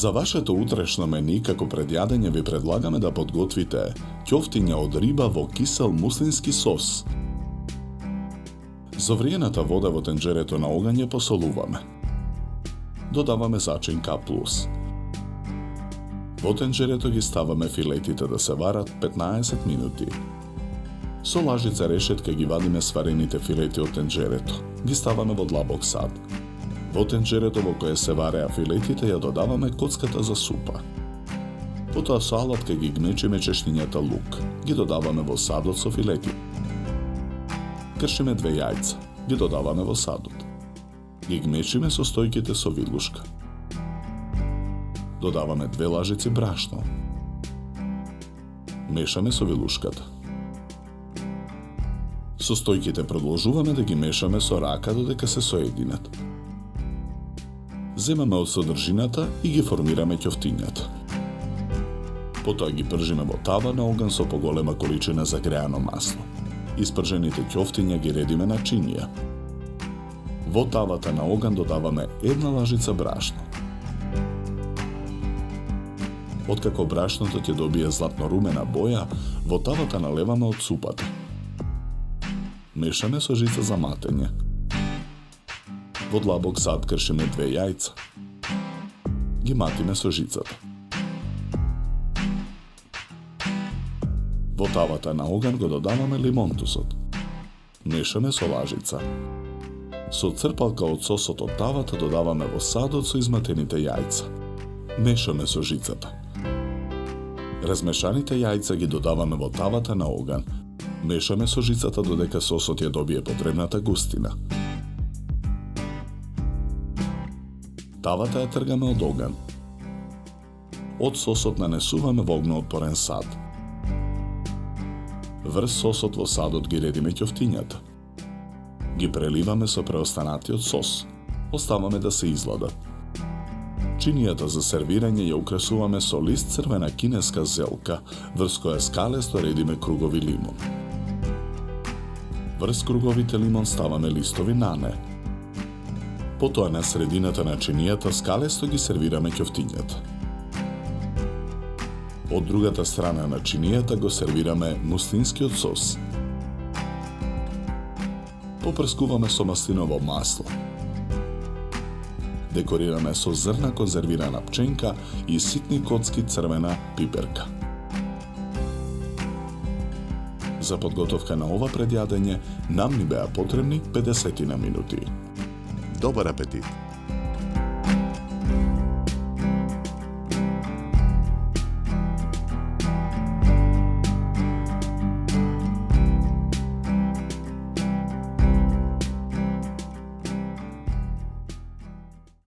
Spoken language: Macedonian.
За вашето утрешно мени како предјадење ви предлагаме да подготвите ќофтиња од риба во кисел муслински сос. Зовриената вода во тенџерето на оган ја посолуваме. Додаваме зачинка плюс. Во тенџерето ги ставаме филетите да се варат 15 минути. Со лажица решетка ги вадиме сварените филети од тенџерето. Ги ставаме во длабок сад. Во тенџерето во кое се вареа филетите ја додаваме коцката за супа. Потоа со алатка ги гмечиме чешнињата лук. Ги додаваме во садот со филети. Кршиме 2 јајца. Ги додаваме во садот. Ги гмечиме со стојките со вилушка. Додаваме 2 лажици брашно. Мешаме со вилушката. Со стојките продолжуваме да ги мешаме со рака додека се соединат. Земаме од содржината и ги формираме ќофтињата. Потоа ги пржиме во тава на оган со поголема количина загреано масло. Испржените ќофтиња ги редиме на чинија. Во тавата на оган додаваме 1 лажица брашно. Откако брашното ќе добие златно-румена боја, во тавата налеваме од супата. Мешаме со жица за матење. Во длабок сад кршиме 2 јајца. Ги матиме со жицата. Во тавата на оган го додаваме лимонтусот. Мешаме со лажица. Со црпалка од сосот од тавата додаваме во садот со изматените јајца. Мешаме со жицата. Размешаните јајца ги додаваме во тавата на оган. Мешаме со жицата додека сосот ја добие потребната густина. Тавата ја тргаме од оган. Од сосот нанесуваме во огноотпорен сад. Врз сосот во садот ги редиме ќофтињата. Ги преливаме со преостанатиот сос. Оставаме да се изладат. Чинијата за сервирање ја украсуваме со лист црвена кинеска зелка, врз која скалесто редиме кругови лимон. Врз круговите лимон ставаме листови нане. Потоа на средината на чинијата скалесто ги сервираме ќофтињата. Од другата страна на чинијата го сервираме муслинскиот сос. Попрскуваме со маслиново масло. Декорираме со зрна конзервирана пченка и ситни коцки црвена пиперка. За подготовка на ова предјадење нам ни беа потребни 50 минути. Добар апетит!